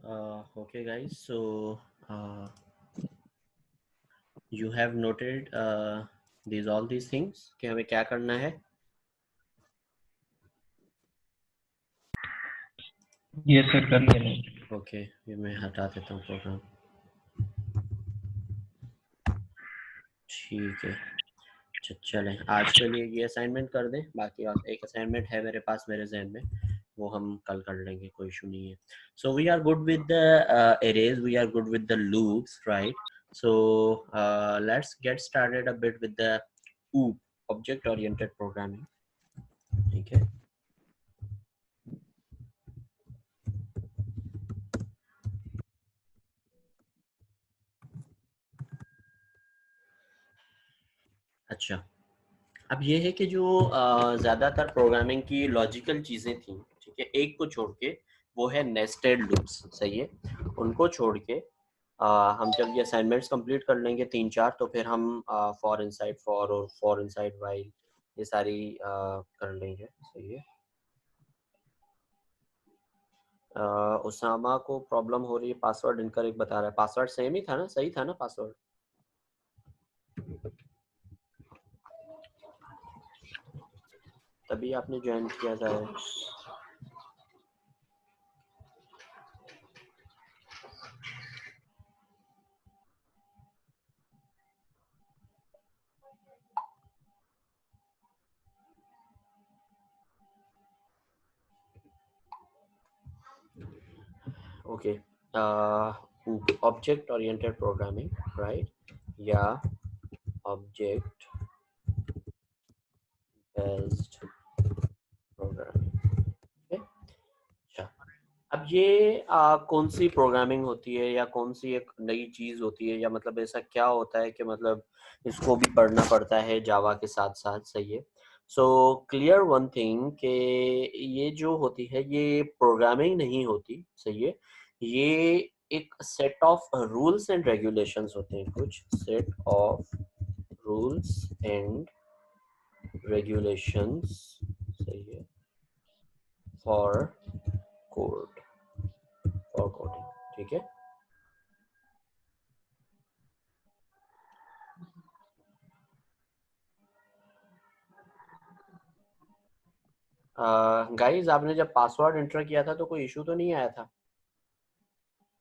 Okay guys, so you have noted all these things कि हमें क्या करना है. ये सर कर लेंगे. ओके, ये मैं हटा देता हूँ प्रोग्राम. ठीक है, चलें आज के लिए ये असाइनमेंट कर दें. बाकी एक असाइनमेंट है मेरे पास मेरे जहन में, वो हम कल कर लेंगे, कोई इशू नहीं है. So we are good with the arrays, we are good with the loops, right? So let's get started a bit with the OOP, object oriented programming. ठीक है. अच्छा, अब ये है कि जो ज़्यादातर प्रोग्रामिंग की लॉजिकल चीज़ें थी, ठीक है, एक को छोड़ के, वो है नेस्टेड लूप्स. सही है. उनको छोड़ के हम जब ये असाइनमेंट्स कंप्लीट कर लेंगे 3-4, तो फिर हम फॉर इनसाइड फॉर और फॉर इनसाइड वाइल ये सारी कर लेंगे. सही है. उसामा को प्रॉब्लम हो रही है, पासवर्ड इनकरेक्ट बता रहा है. पासवर्ड सेम ही था ना, सही था ना पासवर्ड? तभी आपने ज्वाइन किया था. Okay, object oriented programming, right? या ऑब्जेक्ट बेस्ड प्रोग्रामिंग. अच्छा, अब ये कौन सी प्रोग्रामिंग होती है या कौन सी एक नई चीज़ होती है, या मतलब ऐसा क्या होता है कि मतलब इसको भी पढ़ना पड़ता है जावा के साथ साथ. सही है. सो क्लियर वन थिंग कि ये जो होती है ये प्रोग्रामिंग नहीं होती. सही है. ये एक set of rules and regulations होते हैं, कुछ set of rules and regulations. सही है. For code, for coding. ठीक है. गाइस, आपने जब पासवर्ड एंटर किया था तो कोई इशू तो नहीं आया था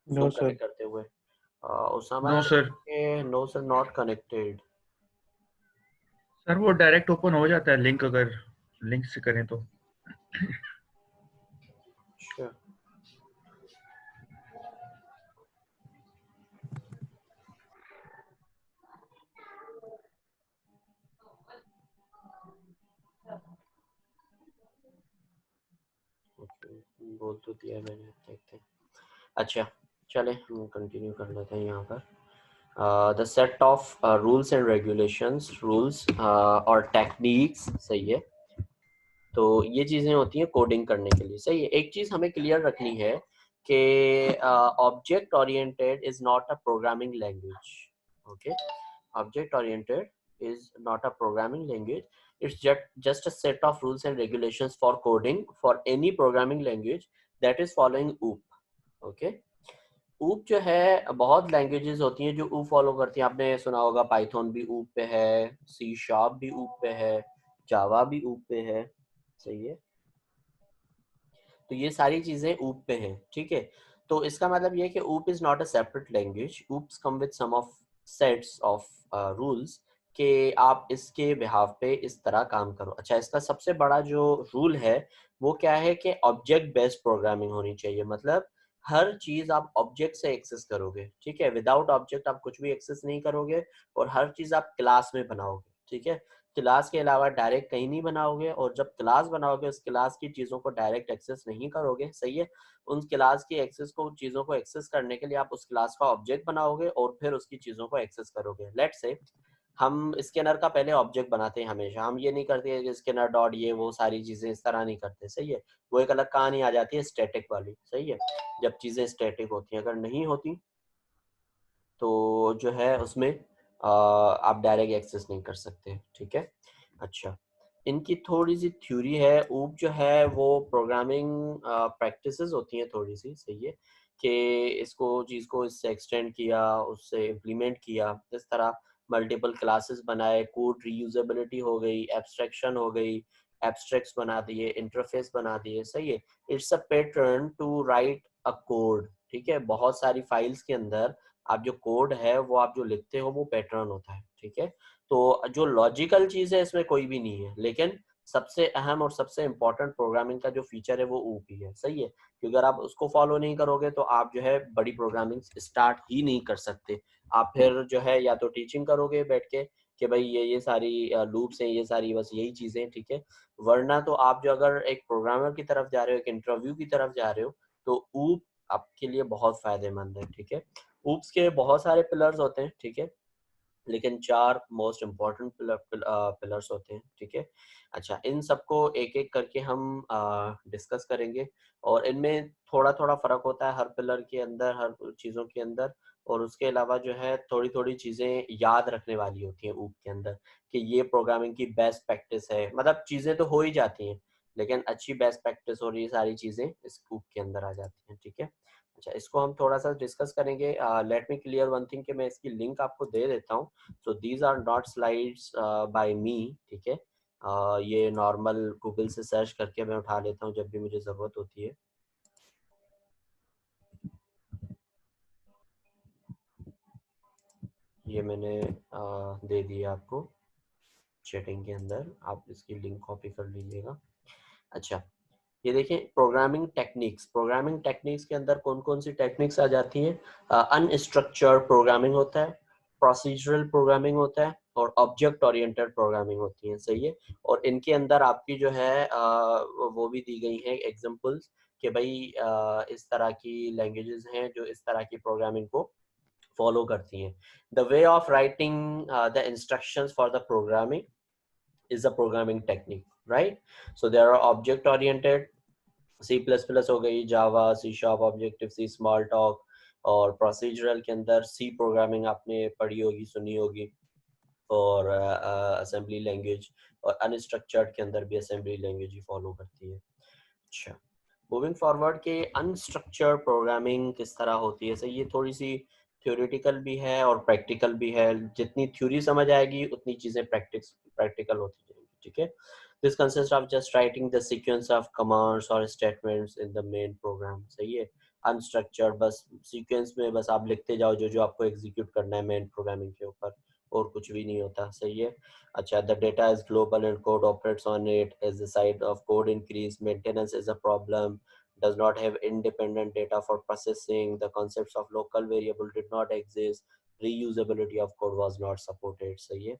उसको नो सर. कनेक्ट करते हुए? Usama no sir. No sir, not connected. Sir वो डायरेक्ट ओपन हो जाता है लिंक, अगर लिंक से करें तो. अच्छा, बोल तो दिया मैंने, देखते हैं. अच्छा, चले हम कंटिन्यू कर लेते हैं यहाँ पर. The set of rules and regulations, rules और टेक्निक्स. सही है. तो ये चीज़ें होती हैं कोडिंग करने के लिए. सही है. एक चीज़ हमें क्लियर रखनी है कि object oriented is not a programming language. Okay, object oriented is not a programming language. It's just a set of rules and regulations for coding for any programming language that is following OOP. Okay. OOP जो है, बहुत languages होती हैं जो OOP follow करती हैं. आपने सुना होगा पाइथन भी OOP पे है, सी शार्प भी OOP पे है, जावा भी OOP पे है. सही है. तो ये सारी चीजें OOP पे हैं. ठीक है. तो इसका मतलब ये है कि OOP is not a separate language. OOPs come with some of sets of rules कि आप इसके बिहाफ पे इस तरह काम करो. अच्छा, इसका सबसे बड़ा जो रूल है वो क्या है कि ऑब्जेक्ट बेस्ड प्रोग्रामिंग होनी चाहिए. मतलब हर चीज आप ऑब्जेक्ट से एक्सेस करोगे. ठीक है. विदाउट ऑब्जेक्ट आप कुछ भी एक्सेस नहीं करोगे, और हर चीज आप क्लास में बनाओगे. ठीक है. क्लास के अलावा डायरेक्ट कहीं नहीं बनाओगे, और जब क्लास बनाओगे उस क्लास की चीज़ों को डायरेक्ट एक्सेस नहीं करोगे. सही है. उन क्लास की एक्सेस को, चीज़ों को एक्सेस करने के लिए आप उस क्लास का ऑब्जेक्ट बनाओगे और फिर उसकी चीज़ों को एक्सेस करोगे. लेट्स से हम स्कैनर का पहले ऑब्जेक्ट बनाते हैं हमेशा. हम ये नहीं करते कि स्कैनर डॉट ये वो सारी चीज़ें, इस तरह नहीं करते. सही है. वो एक अलग कहानी आ जाती है स्टैटिक वाली. सही है. जब चीज़ें स्टैटिक होती हैं, अगर नहीं होती तो जो है उसमें आप डायरेक्ट एक्सेस नहीं कर सकते. ठीक है. अच्छा, इनकी थोड़ी सी थ्योरी है. ऊप जो है वो प्रोग्रामिंग प्रैक्टिसेस होती हैं थोड़ी सी. सही है. कि इसको चीज़ को इससे एक्सटेंड किया, उससे इम्प्लीमेंट किया, इस तरह मल्टीपल क्लासेस बनाए, कोड रीयूजेबिलिटी हो गई, एब्स्ट्रैक्शन हो गई, एब्स्ट्रैक्ट्स बना दिए, इंटरफेस बना दिए, सही है। It's a pattern to write a code, ठीक है। बहुत सारी फाइल्स के अंदर आप जो कोड है वो आप जो लिखते हो वो पैटर्न होता है, ठीक है। तो जो लॉजिकल चीज़ है इसमें कोई भी नहीं है, लेकिन सबसे अहम और सबसे इम्पोर्टेंट प्रोग्रामिंग का जो फीचर है वो ऊपी है, सही है। क्योंकि अगर आप उसको फॉलो नहीं करोगे तो आप जो है बड़ी प्रोग्रामिंग स्टार्ट ही नहीं कर सकते। आप फिर जो है या तो टीचिंग करोगे बैठ के कि भाई ये सारी लूप्स हैं, ये सारी बस यही चीज़ें, ठीक है। वरना तो आप जो अगर एक प्रोग्रामर की तरफ जा रहे हो, एक इंटरव्यू की तरफ जा रहे हो, तो ऊप आपके लिए बहुत फायदेमंद है, ठीक है। ऊप्स के बहुत सारे पिलर्स होते हैं, ठीक है, लेकिन 4 मोस्ट इम्पोर्टेंट पिलर्स होते हैं, ठीक है। अच्छा, इन सबको एक-एक करके हम डिस्कस करेंगे और इनमें थोड़ा-थोड़ा फ़र्क होता है हर पिलर के अंदर, हर चीज़ों के अंदर। और उसके अलावा जो है थोड़ी-थोड़ी चीज़ें याद रखने वाली होती हैं ऊप के अंदर कि ये प्रोग्रामिंग की बेस्ट प्रैक्टिस है। मतलब चीज़ें तो हो ही जाती हैं, लेकिन अच्छी बेस्ट प्रैक्टिस और ये सारी चीज़ें इस ऊप के अंदर आ जाती हैं, ठीक है। अच्छा, इसको हम थोड़ा-सा डिस्कस करेंगे। Let me clear one thing कि मैं इसकी लिंक आपको दे देता हूँ। So these are not slides by me, ठीक है। ये नॉर्मल गूगल से सर्च करके मैं उठा लेता हूँ जब भी मुझे ज़रूरत होती है। ये मैंने दे दिया आपको चैटिंग के अंदर, आप इसकी लिंक कॉपी कर लीजिएगा। अच्छा, ये देखिए प्रोग्रामिंग टेक्निक्स के अंदर कौन कौन सी टेक्निक्स आ जाती हैं। अनस्ट्रक्चर्ड प्रोग्रामिंग होता है, प्रोसीजरल प्रोग्रामिंग होता है और ऑब्जेक्ट ओरिएंटेड प्रोग्रामिंग होती है, सही है। और इनके अंदर आपकी जो है वो भी दी गई है एग्जांपल्स कि भाई इस तरह की लैंग्वेजेस हैं जो इस तरह की प्रोग्रामिंग को फॉलो करती हैं। The way of writing the instructions for the programming is a programming technique, right? So there are object oriented, C plus plus हो गई, Java, C sharp, objective C, Smalltalk. और procedural के अंदर सी programming आपने पढ़ी होगी, सुनी होगी, और असेंबली लैंग्वेज। और अनस्ट्रक्चर्ड के अंदर भी असेंबली लैंग्वेज ही फॉलो करती है। अच्छा, मूविंग फॉरवर्ड के अनस्ट्रक्चर्ड प्रोग्रामिंग किस तरह होती है, सही। ये थोड़ी सी थ्योरेटिकल भी है और प्रैक्टिकल भी है। जितनी थ्योरी समझ आएगी उतनी चीज़ें प्रैक्टिकल होती जाएंगी, ठीक है। This consist of just writing the sequence of commands और statements in the main program, सही है। अनस्ट्रक्चर्ड बस सीक्वेंस में बस आप लिखते जाओ जो जो आपको एग्जीक्यूट करना है मेन प्रोग्रामिंग के ऊपर, और कुछ भी नहीं होता, सही है। अच्छा, the data is global and code operates on it. As the size of code increase, maintenance is a problem. Does not have independent data for processing. The concepts of local variable did not exist. Reusability of code was not supported. सही है।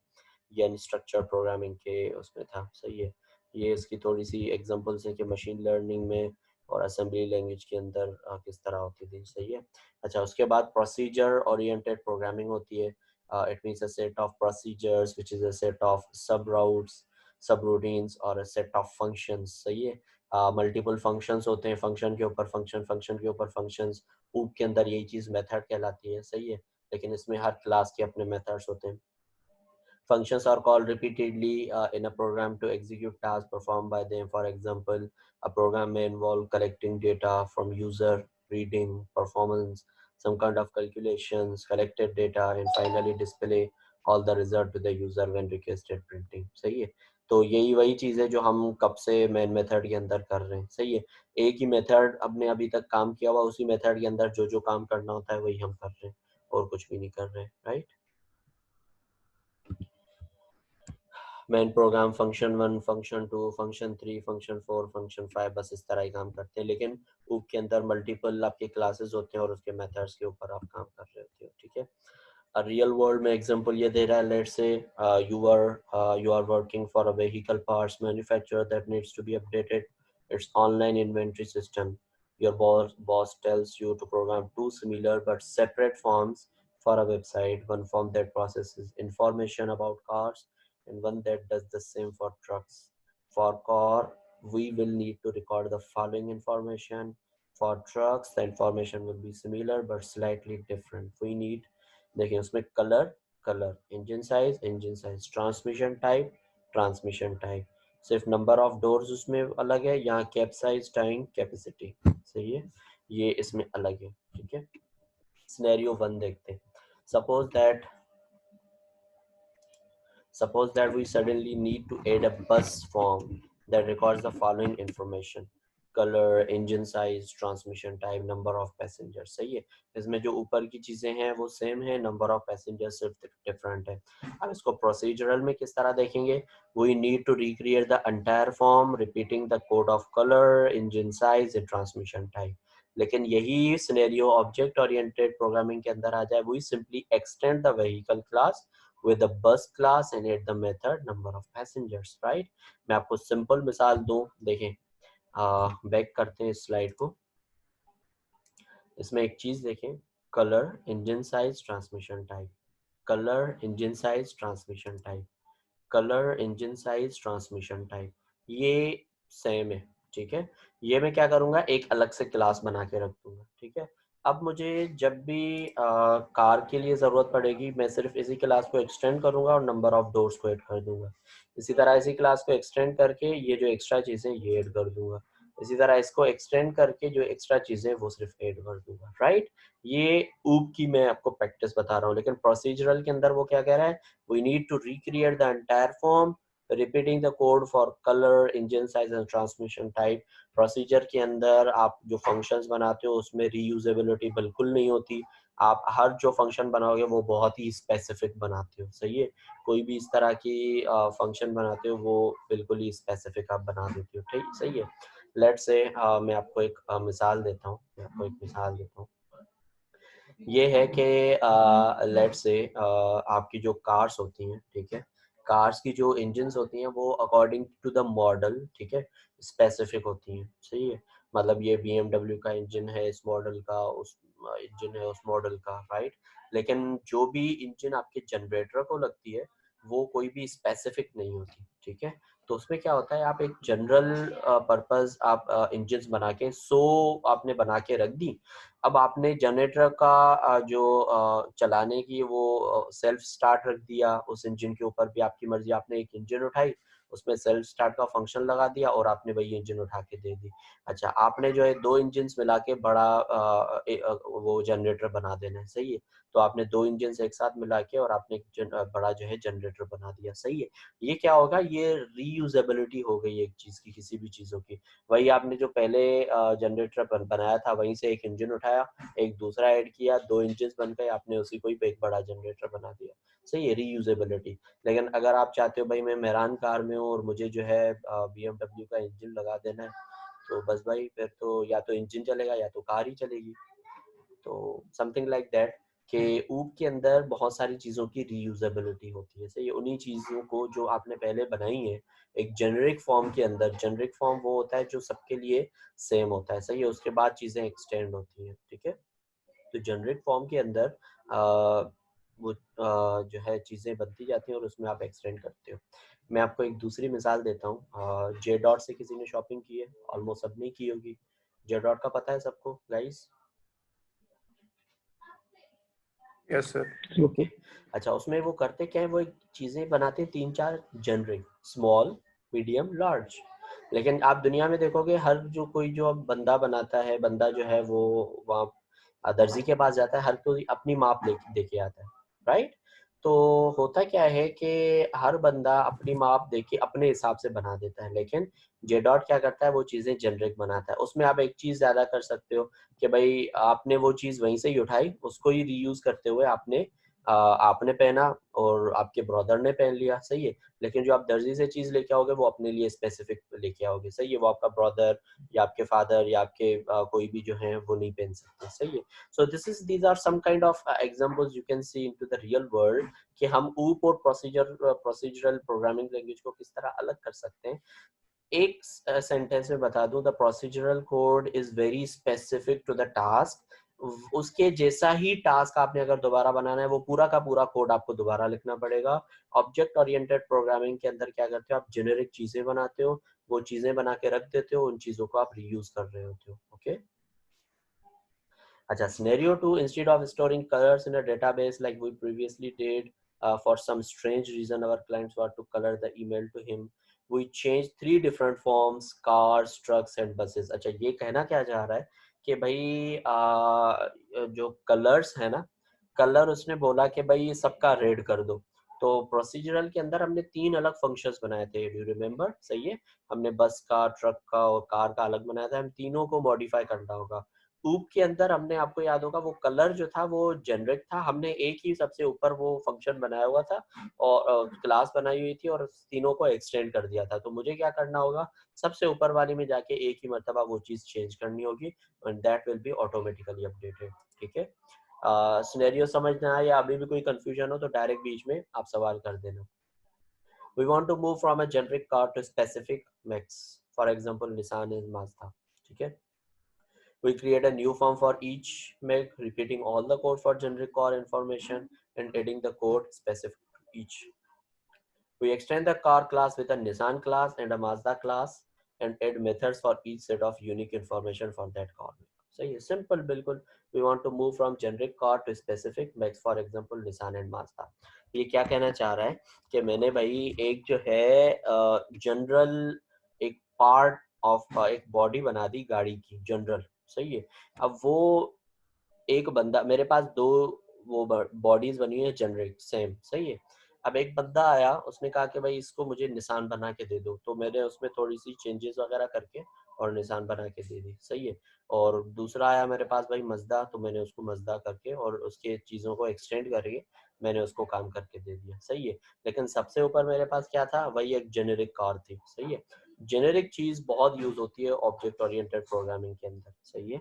ये unstructured programming के उसमें था, सही है। ये इसकी थोड़ी सी एग्जांपल्स है कि मशीन लर्निंग में और असेंबली लैंग्वेज के अंदर किस तरह होती थी, सही है। अच्छा, उसके बाद प्रोसीजर ओरिएंटेड प्रोग्रामिंग होती है। It means a set of procedures which is a set of subroutes, subroutines or a set of functions, सही है। मल्टीपल फंक्शंस होते हैं, फंक्शन के ऊपर फंक्शन, फंक्शन के ऊपर फंक्शंस। ऊप के अंदर यही चीज़ मेथड कहलाती है, सही है। लेकिन इसमें हर क्लास के अपने मेथड्स होते हैं। Functions are called repeatedly in a program to execute tasks performed by them. For example, a program may involve collecting data from user, reading, performance, some kind of calculations, collected data, and finally display all the result to the user when requested printing. सही है। तो यही वही चीज़ है जो हम कब से मेन मेथड के अंदर कर रहे हैं, सही है। एक ही मेथड अपने अभी तक काम किया हुआ, उसी मेथड के अंदर जो जो काम करना होता है वही हम कर रहे हैं, और कुछ भी नहीं कर रहे हैं, right. Main program function 1, function 2, function 3, function 4, function 5, बस इस तरह ही काम करते हैं। लेकिन ऊप के अंदर मल्टीपल आपके क्लासेस होते हैं और उसके मेथड्स के ऊपर आप काम कर रहे होते हो, ठीक है। रियल वर्ल्ड में एग्जांपल ये दे रहा है, let's say you are working for a vehicle parts manufacturer that needs to be updated its online inventory system. Your boss tells you to program two similar but separate forms for a website, one form that processes information about cars and one that does the same for trucks. For car, we will need to record the following information. For trucks, the information will be similar but slightly different. We need, देखिए उसमें colour, engine size, transmission type, सिर्फ number of doors उसमें अलग है, यहाँ cap size, time, capacity, सही है। ये इसमें अलग है, ठीक है। सिनेरियो 1 देखते हैं। Suppose that we suddenly need to add a bus form that records the following information: color, engine size, transmission type, number of passengers। सही है, इसमें जो ऊपर की चीजें हैं वो सेम है, नंबर ऑफ पैसेंजर सिर्फ डिफरेंट है। अब इसको प्रोसीजरल में किस तरह देखेंगे? We need to recreate the entire form repeating the code of color, engine size and transmission type। लेकिन यही सिनेरियो ऑब्जेक्ट ओरिएंटेड प्रोग्रामिंग के अंदर आ जाए, we simply extend the vehicle class with the bus class and add the method number of passengers, right? मैं आपको simple मिसाल दूं, देखें, बैक करते हैं इस स्लाइड को। इसमें एक चीज देखें, colour, engine size, transmission type, colour, engine size, transmission type, colour, engine size, transmission type, ये सेम है, ठीक है। ये मैं क्या करूंगा, एक अलग से क्लास बना के रख दूंगा, ठीक है। अब मुझे जब भी कार के लिए ज़रूरत पड़ेगी, मैं सिर्फ इसी क्लास को एक्सटेंड करूंगा और नंबर ऑफ डोर्स को ऐड कर दूंगा। इसी तरह इसी क्लास को एक्सटेंड करके ये जो एक्स्ट्रा चीज़ें ये ऐड कर दूंगा। इसी तरह इसको एक्सटेंड करके जो एक्स्ट्रा चीज़ें वो सिर्फ ऐड कर दूंगा, राइट। ये ऊप की मैं आपको प्रैक्टिस बता रहा हूँ, लेकिन प्रोसीजरल के अंदर वो क्या कह रहा है, we need to recreate the entire form repeating the code for color, engine size and transmission type। Procedure के अंदर आप जो फंक्शंस बनाते हो उसमें रीयूजेबिलिटी बिल्कुल नहीं होती। आप हर जो फंक्शन बनाओगे वो बहुत ही स्पेसिफिक बनाते हो, सही है। कोई भी इस तरह की फंक्शन बनाते हो वो बिल्कुल ही स्पेसिफिक आप बना देते हो, ठीक, सही है। लेट्स से मैं आपको एक मिसाल देता हूँ। ये है कि लेट्स से आपकी जो कार्स होती हैं, ठीक है, कार्स की जो इंजन्स होती हैं वो अकॉर्डिंग टू द मॉडल, ठीक है, स्पेसिफिक होती हैं, सही है। मतलब ये BMW का इंजन है इस मॉडल का, उस इंजन है उस मॉडल का, राइट। लेकिन जो भी इंजन आपके जनरेटर को लगती है वो कोई भी स्पेसिफिक नहीं होती, ठीक है। तो उसमें क्या होता है, आप एक जनरल पर्पस आप इंजन्स बना के आपने बना के रख दी। अब आपने जनरेटर का चलाने की वो सेल्फ स्टार्ट रख दिया, उस इंजन के ऊपर भी आपकी मर्जी, आपने एक इंजन उठाई, उसमें सेल्फ स्टार्ट का फंक्शन लगा दिया और आपने वही इंजन उठा के दे दी। अच्छा, आपने जो है दो इंजन मिला के बड़ा वो जनरेटर बना देना है, सही है। तो आपने दो इंजन एक साथ मिला के और आपने बड़ा जो है जनरेटर बना दिया, सही है। ये क्या होगा, ये रीयूजेबिलिटी हो गई एक चीज की, किसी भी चीजों की। वही आपने जो पहले जनरेटर बनाया था वहीं से एक इंजन उठाया, एक दूसरा ऐड किया, दो इंजन बन गए, आपने उसी को ही एक बड़ा जनरेटर बना दिया, सही है, रीयूजेबिलिटी। लेकिन अगर आप चाहते हो भाई मैं मेहरान कार में हूँ और मुझे जो है BMW का इंजन लगा देना है, तो बस भाई फिर तो या तो इंजन चलेगा या तो कार ही चलेगी। तो समथिंग लाइक दैट, कि ऊप के अंदर बहुत सारी चीज़ों की रीयूजेबिलिटी होती है, सही है। उन्हीं चीज़ों को जो आपने पहले बनाई है एक जेनरिक फॉर्म के अंदर, जेनरिक फॉर्म वो होता है जो सबके लिए सेम होता है, सही है। उसके बाद चीज़ें एक्सटेंड होती हैं, ठीक है। तो जेनरिक फॉर्म के अंदर वो जो है चीज़ें बनती जाती हैं और उसमें आप एक्सटेंड करते हो। मैं आपको एक दूसरी मिसाल देता हूँ। जे डॉट से किसी ने शॉपिंग की है? ऑलमोस्ट सबने की होगी। जे डॉट का पता है सबको गाइस? Yes sir. ओके। अच्छा, उसमें वो करते क्या है, वो एक चीज़ें बनाते हैं 3-4 जेनरिक, स्मॉल, मीडियम, लार्ज। लेकिन आप दुनिया में देखोगे हर जो कोई जो अब बंदा बनाता है, बंदा जो है वो वहाँ दर्जी के पास जाता है, हर कोई अपनी माप दे के आता है, राइट। तो होता क्या है कि हर बंदा अपनी माप दे के अपने हिसाब से बना देता है, लेकिन जे डॉट क्या करता है, वो चीज़ें जेनरिक बनाता है। उसमें आप एक चीज़ ज़्यादा कर सकते हो कि भाई आपने वो चीज़ वहीं से ही उठाई, उसको ही रीयूज़ करते हुए आपने पहना और आपके ब्रदर ने पहन लिया, सही है। लेकिन जो आप दर्जी से चीज़ लेके आओगे वो अपने लिए स्पेसिफिक लेके आओगे, सही है। वो आपका ब्रदर या आपके फादर या आपके कोई भी जो है वो नहीं पहन सकते, सही है। So these are some kind of examples you can see into the real world कि हम ऊप और प्रोसीजरल प्रोग्रामिंग लैंग्वेज को किस तरह अलग कर सकते हैं। एक सेंटेंस में बता दूं, the procedural code is very specific to the task. उसके जैसा ही टास्क आपने अगर दोबारा बनाना है वो पूरा का पूरा कोड आपको दोबारा लिखना पड़ेगा। ऑब्जेक्ट ओरिएंटेड प्रोग्रामिंग के अंदर क्या करते हो, आप जेनेरिक चीजें बनाते हो, वो चीजें बना के रख देते हो, उन चीजों को आप रीयूज कर रहे होते हो, ओके। अच्छा, scenario 2, instead of storing colors in a database like we previously did, for some strange reason our clients want to color the email to him, we changed 3 different forms: cars, trucks and buses। अच्छा, ये कहना क्या चाह रहा है कि भाई जो कलर्स है ना, कलर उसने बोला कि भाई सबका रेड कर दो। तो प्रोसीजरल के अंदर हमने 3 अलग फंक्शंस बनाए थे, डू यू रिमेंबर? सही है, हमने बस का, ट्रक का और कार का अलग बनाया था, हम तीनों को मॉडिफाई करना होगा। ऊप के अंदर हमने, आपको याद होगा, वो कलर जो था वो जेनरिक था, हमने एक ही सबसे ऊपर वो फंक्शन बनाया हुआ था और क्लास बनाई हुई थी और तीनों को एक्सटेंड कर दिया था। तो मुझे क्या करना होगा, सबसे ऊपर वाले में जाके एक ही मर्तबा वो चीज चेंज करनी होगी and that will be automatically updated. ठीक है, सिनेरियो समझना है या अभी भी कोई कंफ्यूजन हो तो डायरेक्ट बीच में आप सवाल कर देना। We want to move from a generic car to specific mix, for example Nissan is Mazda। ठीक है, we create a new form for each make, repeating all the code for generic car information and adding the code specific to each. We extend the car class with a Nissan class and a Mazda class and add methods for each set of unique information for that car. सही है, simple बिल्कुल। We want to move from generic car to specific makes, for example Nissan and Mazda। ये क्या कहना चाह रहा है कि मैंने भाई एक जो है जनरल एक पार्ट ऑफ एक बॉडी बना दी गाड़ी की, जनरल। सही है, अब वो एक बंदा, मेरे पास दो वो बॉडीज बनी हुई है जनरिक सेम। सही है, अब एक बंदा आया, उसने कहा कि भाई इसको मुझे निशान बना के दे दो, तो मैंने उसमें थोड़ी सी चेंजेस वगैरह करके और निशान बना के दे दी। सही है, और दूसरा आया मेरे पास भाई मजदा, तो मैंने उसको मजदा करके और उसके चीज़ों को एक्सटेंड करके मैंने उसको काम करके दे दिया। सही है, लेकिन सबसे ऊपर मेरे पास क्या था, वही एक जेनेरिक कार थी। सही है, जेनेरिक चीज़ बहुत यूज होती है ऑब्जेक्ट ओरिएंटेड प्रोग्रामिंग के अंदर। सही है,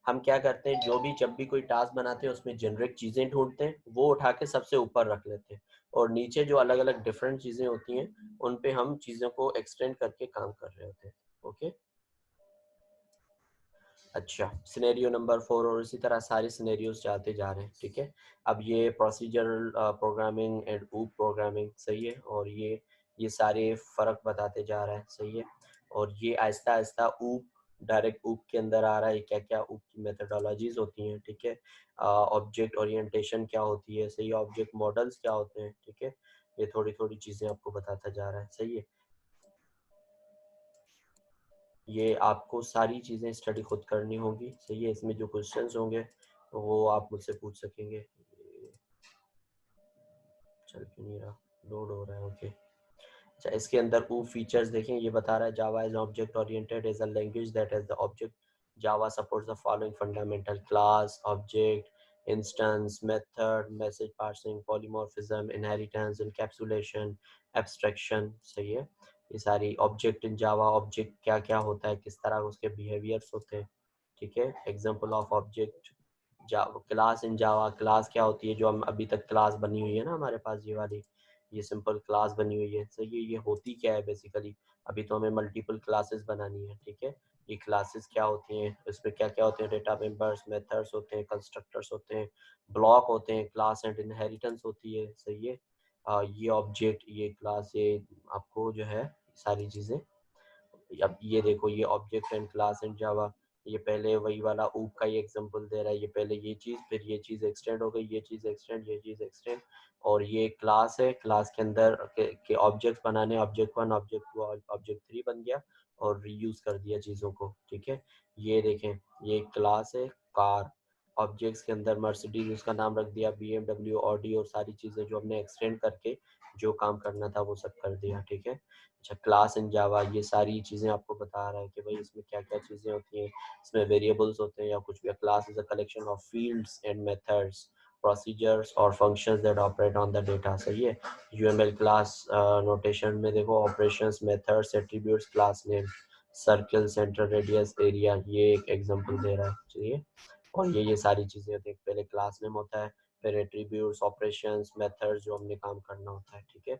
हम क्या करते हैं, जो भी जब भी कोई टास्क बनाते हैं उसमें जेनरिक चीजें ढूंढते हैं, वो उठा के सबसे ऊपर रख लेते हैं और नीचे जो अलग अलग डिफरेंट चीजें होती हैं उन पे हम चीजों को एक्सटेंड करके काम कर रहे होते हैं। ओके, अच्छा, सिनेरियो नंबर 4 और इसी तरह सारे सिनेरियोज जाते जा रहे हैं। ठीक है, अब ये प्रोसीजरल प्रोग्रामिंग एंड ऊप प्रोग्रामिंग। सही है, और ये सारे फर्क बताते जा रहा है। सही है, और ये आहिस्ता आहिस्ता ऊप, डायरेक्ट ऊप के अंदर आ रहा है क्या क्या ऊप की मेथडोलॉजीज होती हैं। ठीक है, ऑब्जेक्ट ओरिएंटेशन क्या होती है, सही, ऑब्जेक्ट मॉडल्स क्या होते हैं। ठीक है, ये थोड़ी थोड़ी चीजें आपको बताता जा रहा है। सही है, ये आपको सारी चीज़ें स्टडी खुद करनी होगी। सही है, इसमें जो क्वेश्चंस होंगे वो आप मुझसे पूछ सकेंगे। चल क्यों नहीं रहा, लोड हो रहा है। ओके, अच्छा, इसके अंदर वो फीचर्स देखें, ये बता रहा है Java is object oriented is a language that has the object Java supports the following fundamental class, object, instance, method, message parsing, polymorphism, inheritance, encapsulation, abstraction. सही है, ये सारी ऑब्जेक्ट इन जावा, ऑब्जेक्ट क्या क्या होता है, किस तरह उसके बिहेवियर्स होते हैं। ठीक है, example of object, Java class in Java, class क्या होती है, जो हम अभी तक क्लास बनी हुई है ना हमारे पास, ये वाली, ये सिंपल क्लास बनी हुई है। सही है, ये होती क्या है बेसिकली, अभी तो हमें मल्टीपल क्लासेस बनानी है। ठीक है, ये क्लासेस क्या होती हैं, इसमें क्या क्या होते हैं, डेटा मेंबर्स, मेथड्स होते हैं, कंस्ट्रक्टर्स होते हैं, ब्लॉक होते हैं, क्लास एंड इनहेरिटेंस होती है। सही है, ये ऑब्जेक्ट, ये क्लास, ये आपको जो है सारी चीज़ें। अब ये देखो, ये ऑब्जेक्ट एंड क्लास एंड जावा, ये पहले वही वाला ऊप का ही एग्जांपल दे रहा है, ये पहले ये चीज़, फिर ये चीज़ एक्सटेंड हो गई, ये चीज़ एक्सटेंड, ये चीज़ एक्सटेंड, और ये क्लास है, क्लास के अंदर के ऑब्जेक्ट बनाने, ऑब्जेक्ट 1, ऑब्जेक्ट 2, ऑब्जेक्ट 3 बन गया और रीयूज कर दिया चीज़ों को। ठीक है, ये देखें, ये क्लास है कार, ऑब्जेक्ट्स के अंदर मर्सिडीज उसका नाम रख दिया, BMW, ऑडी, और सारी चीज़ें जो हमने एक्सटेंड करके जो काम करना था वो सब कर दिया। ठीक है, अच्छा, क्लास इन जावा, ये सारी चीज़ें आपको बता रहा है कि भाई इसमें क्या क्या चीज़ें होती हैं, इसमें वेरिएबल्स होते हैं या कुछ भी। Class is a collection of fields and methods, procedures और functions that operate on the data. सही है, यूएमएल क्लास नोटेशन में देखो, operations, methods, attributes, class name, circle, centre, radius, area, ये एक एग्जांपल दे रहा है। चलिए, और ये सारी चीज़ें होती हैं, पहले क्लास नेम होता है, फिर एट्रीब्यूट्स, ऑपरेशंस, मेथड्स जो हमने काम करना होता है। ठीक है,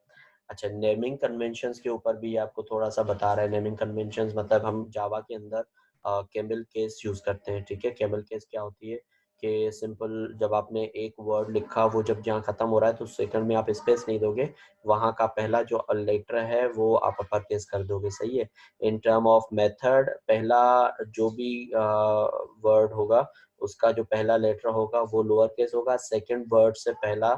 अच्छा, नेमिंग कन्वेंशंस के ऊपर भी आपको थोड़ा सा बता रहा है। नेमिंग कन्वेंशंस मतलब हम जावा के अंदर कैमल केस यूज करते हैं। ठीक है, कैमल केस क्या होती है कि सिंपल, जब आपने एक वर्ड लिखा, वो जब जहाँ खत्म हो रहा है तो सेकंड में आप स्पेस नहीं दोगे, वहाँ का पहला जो लेटर है वो आप अपर केस कर दोगे। सही है, इन टर्म ऑफ मेथड, पहला जो भी वर्ड होगा उसका जो पहला लेटर होगा वो लोअर केस होगा, सेकंड वर्ड से पहला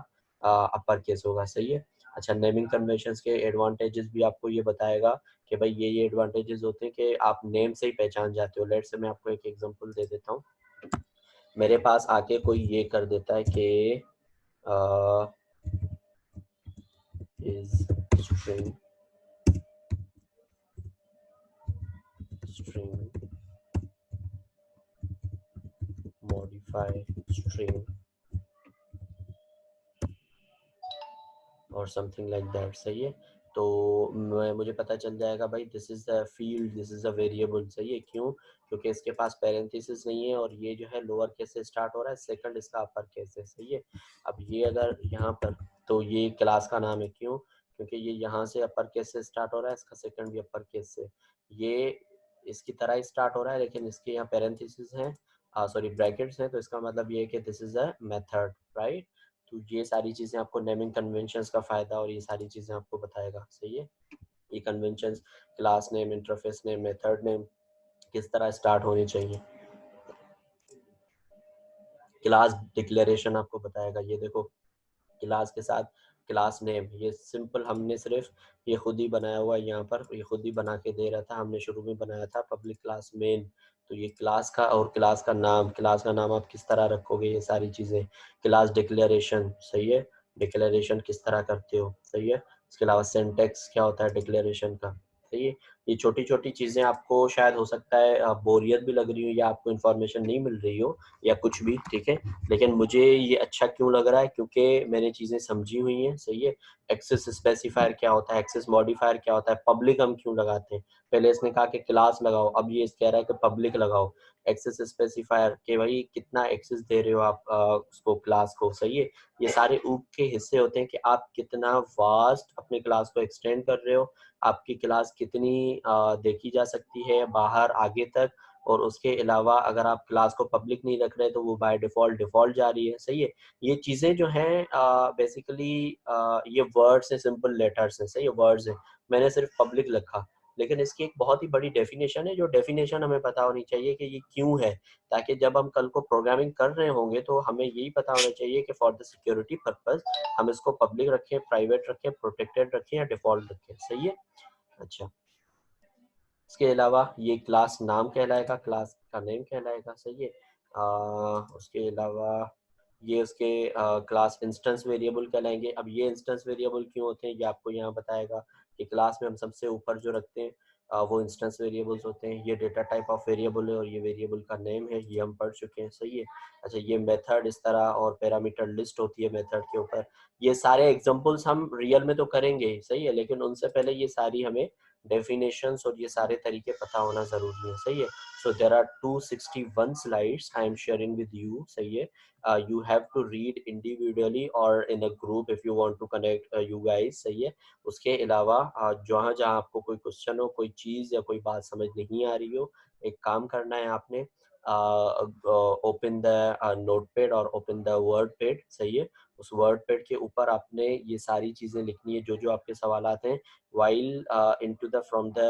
अपर केस होगा। सही है, अच्छा, नेमिंग कन्वेंशंस के एडवांटेजेस भी आपको ये बताएगा कि भाई ये एडवांटेजेस होते हैं कि आप नेम से ही पहचान जाते हो। लेट्स से मैं आपको एक एग्जांपल दे देता हूँ। मेरे पास आके कोई ये कर देता है कि इज स्ट्रिंग मॉडिफाई स्ट्रिंग और समथिंग लाइक दैट, सही है। तो मुझे पता चल जाएगा भाई this is the field, this is a variable, सही है। क्यों? क्योंकि इसके पास पैरेंथेसिस नहीं है और ये जो है लोअर केस से स्टार्ट हो रहा है, सेकंड इसका अपर केस है, सही है। अब ये अगर यहाँ पर, तो ये क्लास का नाम है। क्यों? क्योंकि ये यहाँ से अपर केस से स्टार्ट हो रहा है, इसका सेकंड भी अपर केस से। ये इसकी तरह ही स्टार्ट हो रहा है लेकिन इसके यहाँ पैरेंथेसिस हैं, सॉरी ब्रैकेट्स हैं, तो इसका मतलब ये है कि this is a method, right. तो ये सारी चीजें आपको नेमिंग कन्वेंशंस का फायदा और ये सारी चीजें आपको बताएगा, सही है। ये conventions, class name, interface name, method name किस तरह स्टार्ट होनी चाहिए। क्लास डिक्लेरेशन आपको बताएगा। ये देखो, क्लास के साथ क्लास नेम, ये सिंपल हमने सिर्फ ये खुद ही बनाया हुआ है। यहाँ पर ये खुद ही बना के दे रहा था, हमने शुरू में बनाया था पब्लिक क्लास मेन। तो ये क्लास का और क्लास का नाम, क्लास का नाम आप किस तरह रखोगे, ये सारी चीजें। क्लास डिक्लेरेशन, सही है, डिक्लेरेशन किस तरह करते हो, सही है। इसके अलावा सिंटैक्स क्या होता है डिक्लेरेशन का, सही है। ये छोटी छोटी चीजें आपको शायद हो सकता है बोरियत भी लग रही हो या आपको इन्फॉर्मेशन नहीं मिल रही हो या कुछ भी, ठीक है। लेकिन मुझे ये अच्छा क्यों लग रहा है, क्योंकि मैंने चीजें समझी हुई हैं, सही है। एक्सेस स्पेसिफायर क्या होता है, एक्सेस मॉडिफायर क्या होता है, पब्लिक हम क्यों लगाते हैं। पहले इसने कहा कि क्लास लगाओ, अब ये कह रहा है कि पब्लिक लगाओ। एक्सेस स्पेसिफायर के भाई कितना एक्सेस दे रहे हो आप उसको, क्लास को, सही है। ये सारे ऊप के हिस्से होते हैं कि आप कितना वास्ट अपने क्लास को एक्सटेंड कर रहे हो, आपकी क्लास कितनी देखी जा सकती है बाहर आगे तक। और उसके अलावा अगर आप क्लास को पब्लिक नहीं रख रहे तो वो बाय डिफॉल्ट जा रही है, सही है। ये चीजें जो हैं बेसिकली ये वर्ड्स हैं, सिंपल लेटर्स हैं, सही है, वर्ड्स हैं। मैंने सिर्फ पब्लिक लिखा, लेकिन इसकी एक बहुत ही बड़ी डेफिनेशन है, जो डेफिनेशन हमें पता होनी चाहिए कि ये क्यों है, ताकि जब हम कल को प्रोग्रामिंग कर रहे होंगे तो हमें यही पता होना चाहिए कि फॉर द सिक्योरिटी पर्पस हम इसको पब्लिक रखें, प्राइवेट रखें, प्रोटेक्टेड रखें या डिफॉल्ट रखें, सही है। अच्छा, इसके अलावा ये क्लास नाम कहलाएगा, क्लास का नेम कहलाएगा, सही है। उसके अलावा ये उसके क्लास इंस्टेंस वेरिएबल कहलाएंगे। अब ये इंस्टेंस वेरिएबल क्यों होते हैं ये आपको यहाँ बताएगा कि क्लास में हम सबसे ऊपर जो रखते हैं वो इंस्टेंस वेरिएबल्स होते हैं। ये डेटा टाइप ऑफ वेरिएबल है और ये वेरिएबल का नेम है, ये हम पढ़ चुके हैं, सही है। अच्छा, ये मेथड इस तरह और पैरामीटर लिस्ट होती है मेथड के ऊपर। ये सारे एग्जांपल्स हम रियल में तो करेंगे ही, सही है, लेकिन उनसे पहले ये सारी हमें डेफिनेशंस और ये सारे तरीके पता होना जरूरी है, सही है। So there are 261 slides I am sharing with you, सही है। You have to read individually or in a group if you want to connect you guys, सही है। उसके अलावा जहाँ जहाँ आपको कोई क्वेश्चन हो, कोई चीज़ या कोई बात समझ नहीं आ रही हो, एक काम करना है आपने, ओपन द नोटपैड और ओपन द वर्ड पैड, सही है। उस वर्ड पैड के ऊपर आपने ये सारी चीज़ें लिखनी है जो जो आपके सवालात हैं, while into the from the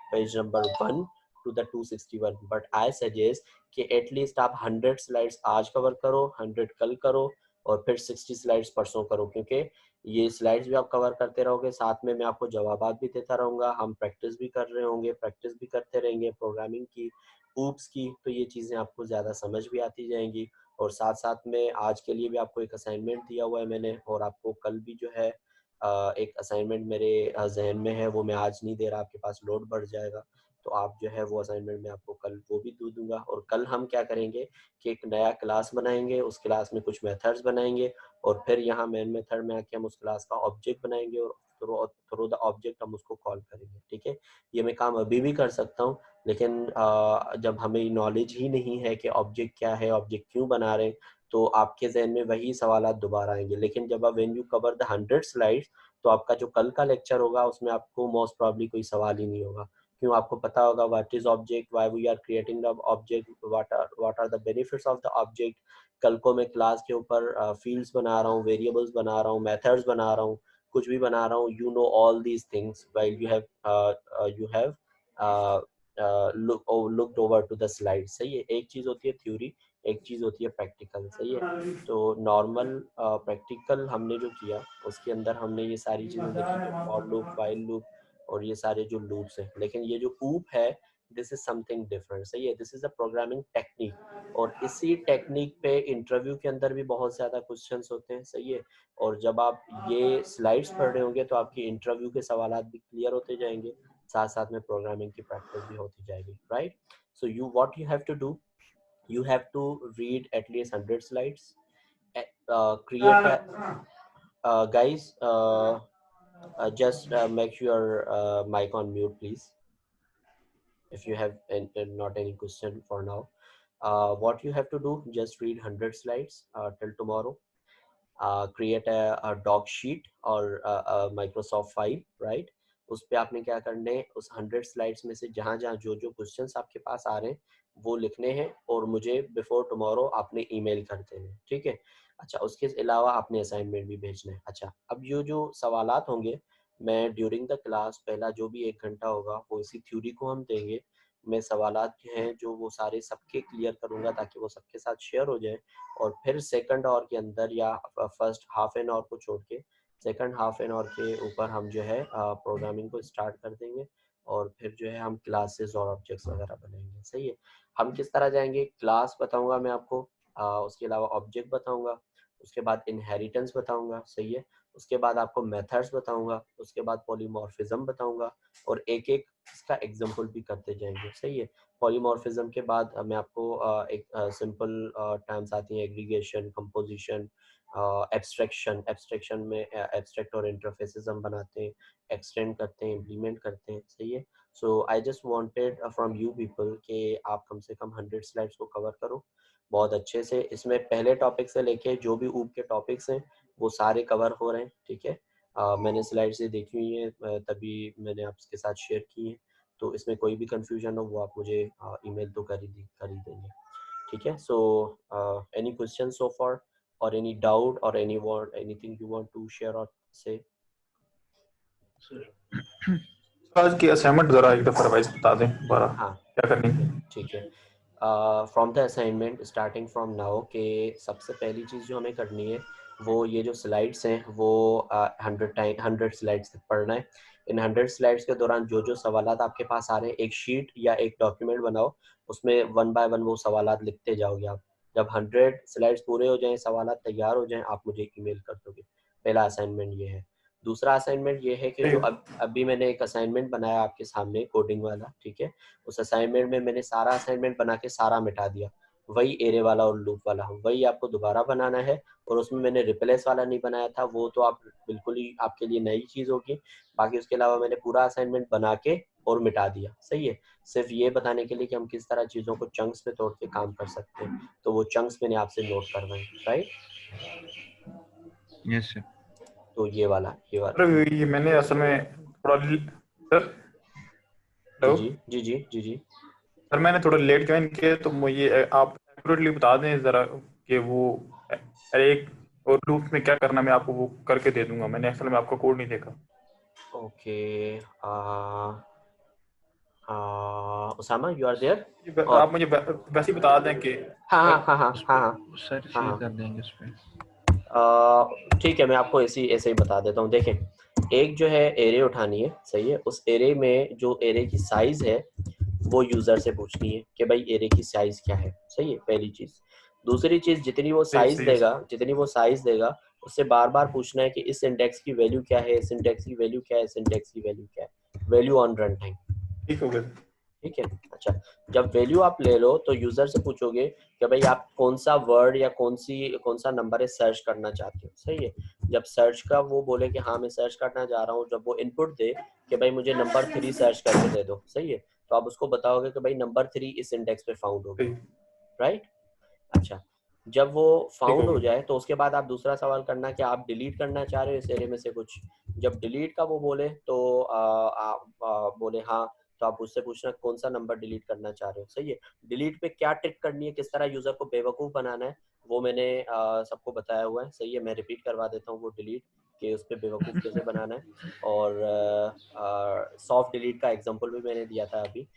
page number 1 to the 261, but I suggest कि एटलीस्ट आप 100 स्लाइड्स आज कवर करो, 100 कल करो और फिर 60 स्लाइड्स परसों करो, क्योंकि ये स्लाइड्स भी आप कवर करते रहोगे, साथ में मैं आपको जवाबात भी देता रहूँगा, हम प्रैक्टिस भी कर रहे होंगे, प्रैक्टिस भी करते रहेंगे प्रोग्रामिंग की, ऊप्स की, तो ये चीज़ें आपको ज़्यादा समझ भी आती जाएंगी। और साथ साथ में आज के लिए भी आपको एक असाइनमेंट दिया हुआ है मैंने, और आपको कल भी जो है एक असाइनमेंट मेरे जहन में है, वो मैं आज नहीं दे रहा, आपके पास लोड बढ़ जाएगा, तो आप जो है वो असाइनमेंट मैं आपको कल वो भी दे दूंगा। और कल हम क्या करेंगे कि एक नया क्लास बनाएंगे, उस क्लास में कुछ मेथड्स बनाएंगे और फिर यहाँ मेन मेथड में आके हम उस क्लास का ऑब्जेक्ट बनाएंगे और थ्रू द ऑब्जेक्ट हम उसको कॉल करेंगे, ठीक है। ये मैं काम अभी भी कर सकता हूँ, लेकिन जब हमें नॉलेज ही नहीं है कि ऑब्जेक्ट क्या है, ऑब्जेक्ट क्यों बना रहे हैं, तो आपके जहन में वही सवाल दोबारा आएंगे। लेकिन जब आप when you cover the 100 slides, तो आपका जो कल का लेक्चर होगा उसमें आपको मोस्ट प्रॉब्ली कोई सवाल ही नहीं होगा, क्यों, आपको पता होगा what is object, why we are creating the object, what are the benefits of the object. कल को मैं क्लास के ऊपर फील्ड्स बना रहा हूँ, वेरिएबल्स बना रहा हूँ, मेथड्स बना रहा हूँ, कुछ भी बना रहा हूँ, you know all these things while you have looked over to the slide, सही है। एक चीज होती है थ्योरी, एक चीज़ होती है प्रैक्टिकल, सही है। तो नॉर्मल प्रैक्टिकल हमने जो किया उसके अंदर हमने ये सारी चीज़ें देखी, तो फॉर लूप, व्हाइल लूप और ये सारे जो लूप्स हैं। लेकिन ये जो ऊप है, दिस इज समथिंग डिफरेंट, सही है। This is a programming technique, और इसी टेक्निक पे इंटरव्यू के अंदर भी बहुत ज़्यादा क्वेश्चंस होते हैं, सही है। और जब आप ये स्लाइड्स पढ़ रहे होंगे तो आपकी इंटरव्यू के सवालात भी क्लियर होते जाएंगे, साथ साथ में प्रोग्रामिंग की प्रैक्टिस भी होती जाएगी, right. So you what you have to do, you have to read at least 100 slides, create a, guys, just make your mic on mute please if you have not any question for now. What you have to do, just read 100 slides till tomorrow. Create a doc sheet or a Microsoft file, right? उस पे आपने क्या करने, उस 100 slides में से जहाँ जहाँ जो जो क्वेश्चंस आपके पास आ रहे हैं वो लिखने हैं और मुझे बिफोर टुमारो आपने ईमेल कर देने, ठीक है। अच्छा, उसके अलावा आपने असाइनमेंट भी भेजना है। अच्छा, अब जो सवालात होंगे, मैं ड्यूरिंग द क्लास पहला जो भी 1 घंटा होगा वो इसी थ्योरी को हम देंगे। मैं सवालात हैं जो वो सारे सबके क्लियर करूँगा ताकि वो सबके साथ शेयर हो जाए, और फिर सेकंड आवर के अंदर या फर्स्ट हाफ एन आवर को छोड़ के सेकंड हाफ एन आवर के ऊपर हम जो है प्रोग्रामिंग को स्टार्ट कर देंगे, और फिर जो है हम क्लासेस और ऑब्जेक्ट्स वगैरह बनाएंगे, सही है। हम किस तरह जाएंगे, क्लास बताऊंगा मैं आपको, उसके अलावा ऑब्जेक्ट बताऊंगा, उसके बाद इनहेरिटेंस बताऊंगा, सही है। उसके बाद आपको मेथड्स बताऊंगा, उसके बाद पॉलीमॉर्फिज्म बताऊंगा, और एक एक इसका एग्जांपल भी करते जाएंगे, सही है। पॉलीमॉर्फिज्म के बाद मैं आपको एक सिंपल टर्म्स आती हैं, एग्रीगेशन, कंपोजिशन, एब्स्ट्रैक्शन। एब्स्ट्रैक्शन में एब्स्ट्रैक्ट और इंटरफेसेस हम बनाते हैं, एक्सटेंड करते हैं, इम्प्लीमेंट करते हैं, सही है। So I just wanted from you people कि आप कम से कम 100 स्लाइड्स को कवर करो बहुत अच्छे से। इसमें पहले टॉपिक से लेके जो भी ऊप के टॉपिक्स हैं वो सारे कवर हो रहे हैं, ठीक है। मैंने स्लाइड्स ये देखी हुई हैं, तभी मैंने आपके साथ शेयर की हैं। तो इसमें कोई भी कंफ्यूजन हो वो आप मुझे ईमेल तो कर ही देंगे, ठीक है। So any question so far, और एनी डाउट और any word, anything you want to share और से? आज की असाइनमेंट जरा एक दफा रिवाइज बता दें दोबारा, हाँ, क्या करनी है? ठीक है। From the assignment starting from now, के सबसे पहली चीज़ जो हमें करनी है वो ये जो स्लाइड्स हैं वो 100 स्लाइड्स तक पढ़ना है। इन 100 स्लाइड्स के दौरान जो जो सवालात आपके पास आ रहे हैं, एक शीट या एक डॉक्यूमेंट बनाओ, उसमें 1 बाय 1 वो सवालात लिखते जाओगे आप। जब 100 स्लाइड्स पूरे हो जाएं, सवालात तैयार हो जाएं, आप मुझे ईमेल कर दोगे। पहला असाइनमेंट ये है। दूसरा असाइनमेंट ये है कि जो अभी मैंने एक असाइनमेंट बनाया आपके सामने कोडिंग वाला, ठीक है। उस असाइनमेंट में मैंने सारा असाइनमेंट बना के सारा मिटा दिया, वही एरे वाला और लूप वाला, वही आपको दोबारा बनाना है। और उसमें मैंने रिप्लेस वाला नहीं बनाया था, वो तो आप बिल्कुल ही आपके लिए नई चीज़ होगी। बाकी उसके अलावा मैंने पूरा असाइनमेंट बना के और मिटा दिया, सही है। सिर्फ ये बताने के लिए कि हम किस तरह चीज़ों को चंक्स में तोड़ के काम कर सकते हैं, तो वो चंक्स मैंने आपसे नोट करवाए, राइट। Yes sir. तो ये वाला सर ये मैंने असल में थोड़ा सर, जी हेलो जी जी जी जी जी। सर, मैंने थोड़ा लेट ज्वाइन किया, तो मुझे आप एक्यूरेटली बता दें ज़रा कि वो एक और लूप में क्या करना, मैं आपको वो करके दे दूंगा। मैंने असल में आपका कोड नहीं देखा। Okay, Usama, you are there? और आप मुझे वैसे ही बता दें कि हाँ हाँ सर हाँ हाँ उस हाँ पे हाँ सर हाँ शेयर हाँ। कर देंगे उस पे। ठीक है, मैं आपको ऐसे ही बता देता हूँ। देखें, एक जो है एरे उठानी है, सही है। उस एरे में जो एरे की साइज है वो यूजर से पूछनी है कि भाई एरे की साइज क्या है, सही है, पहली चीज। दूसरी चीज, सही सही है सर। जितनी वो साइज देगा उससे बार बार पूछना है कि इस इंडेक्स की वैल्यू क्या है, इस इंडेक्स की वैल्यू क्या है, इस इंडेक्स की वैल्यू क्या है, वैल्यू ऑन रन टाइम, ठीक हो गया। ठीक है। अच्छा, जब वैल्यू आप ले लो तो यूजर से पूछोगे कि भाई आप कौन सा वर्ड या कौन सा नंबर है सर्च करना चाहते हो, सही है। जब सर्च का वो बोले कि हाँ मैं सर्च करना चाह रहा हूँ, जब वो इनपुट दे कि भाई मुझे नंबर 3 सर्च करके दे दो, सही है, तो आप उसको बताओगे कि भाई नंबर 3 इस इंडेक्स पे फाउंड हो गया, सही, राइट। अच्छा, जब वो ठीक फाउंड हो हो गया। जाए तो उसके बाद आप दूसरा सवाल करना कि आप डिलीट करना चाह रहे हो इस एरे में से कुछ। जब डिलीट का वो बोले तो आप बोले हाँ, तो आप उससे पूछना कौन सा नंबर डिलीट करना चाह रहे हो, सही है। डिलीट पे क्या ट्रिक करनी है, किस तरह यूजर को बेवकूफ़ बनाना है, वो मैंने सबको बताया हुआ है, सही है। मैं रिपीट करवा देता हूँ वो डिलीट कि उस पर बेवकूफ़ कैसे बनाना है। और सॉफ्ट डिलीट का एग्जाम्पल भी मैंने दिया था अभी।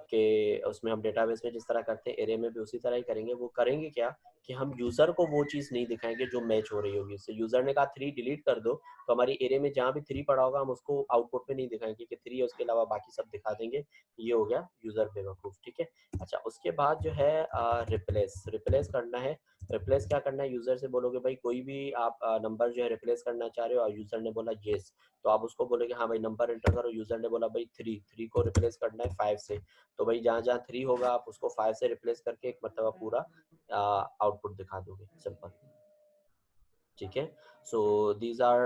कि उसमें हम डेटाबेस में जिस तरह करते हैं एरे में भी उसी तरह ही करेंगे। वो करेंगे क्या कि हम यूजर को वो चीज़ नहीं दिखाएंगे जो मैच हो रही होगी उससे। यूजर ने कहा 3 डिलीट कर दो, तो हमारी एरे में जहाँ भी 3 पड़ा होगा हम उसको आउटपुट में नहीं दिखाएंगे कि 3 है, उसके अलावा बाकी सब दिखा देंगे। ये हो गया यूजर बेवकूफ़, ठीक है। अच्छा, उसके बाद जो है रिप्लेस करना है। रिप्लेस क्या करना है, यूजर से बोलोगे भाई कोई भी आप नंबर जो है रिप्लेस करना चाह रहे हो, और यूजर ने बोला येस, तो आप उसको बोलोगे हाँ भाई नंबर एंटर करो। यूजर ने बोला भाई 3 को रिप्लेस करना है 5 से, तो भाई जहाँ जहाँ 3 होगा आप उसको 5 से रिप्लेस करके एक मरतबा पूरा आउटपुट दिखा दोगे, सिंपल, ठीक है। सो दीज आर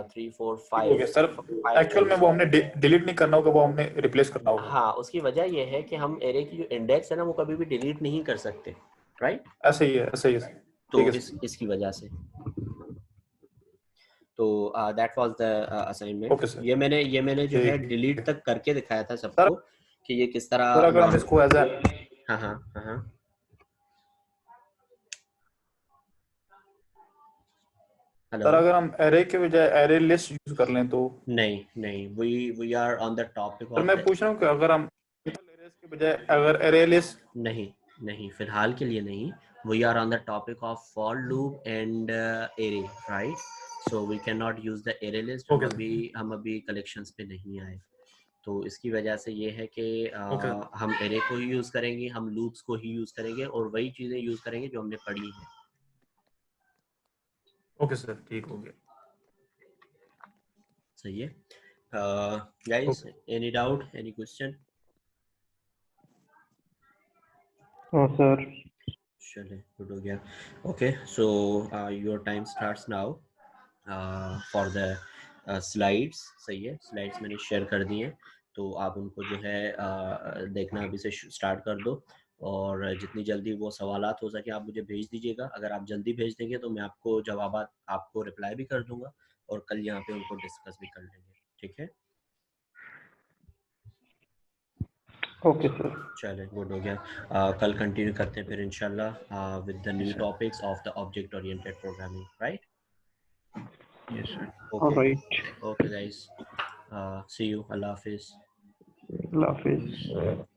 3 4 हो गया 5 सर। 5 एक्चुअल में टाइप्स। वो हमने डिलीट नहीं करना होगा, वो हमने रिप्लेस करना होगा। हाँ, उसकी वजह ये है कि हम एरे की जो इंडेक्स है ना वो कभी भी डिलीट नहीं कर सकते, राइट। ऐसे ही है, ऐसे ही है। ठीक तो है सर। इसकी वजह से, तो that was the assignment. Okay sir. ये मैंने जो है ठीक डिलीट है तक करके दिखाया था सर। सबको कि ये किस सर तरह अगर हम नॉन। इसको एज ए हाँ हाँ हाँ हाँ, हेलो। सर अगर हम एरे के बजाय एरे लिस्ट यूज कर लें तो? नहीं नहीं, we are on the topic sir of मैं द। पूछ रहा हूँ कि अगर हम एरेज के बजाय अगर एरे लिस्ट। नहीं नहीं, फिलहाल के लिए नहीं। We are on the topic of for loop and array, right. So we can not use the array list. Okay sir. हम अभी कलेक्शंस पे नहीं आए, तो इसकी वजह से ये है कि ओके हम एरे को ही यूज करेंगे, हम लूप्स को ही यूज करेंगे और वही चीजें यूज करेंगे जो हमने पढ़ी है। ओके सर, ठीक हो गया। सही है। Guys, any doubt, any question? हाँ सर। चले, गुड हो गया। Okay, so your time starts now for the slides. सही है, स्लाइड्स मैंने शेयर कर दी हैं, तो आप उनको जो है देखना अभी से स्टार्ट कर दो। और जितनी जल्दी वो सवालात हो सके आप मुझे भेज दीजिएगा। अगर आप जल्दी भेज देंगे तो मैं आपको जवाबात आपको रिप्लाई भी कर दूंगा और कल यहाँ पे उनको डिस्कस भी कर लेंगे, ठीक है। Okay sir. चले, गुड हो गया। कल कंटिन्यू करते हैं फिर इंशाल्लाह with the new topics of the object oriented programming, right. Yes sir. Okay, alright. Okay guys, see you, अल्लाह हाफिज। अल्लाह हाफिज।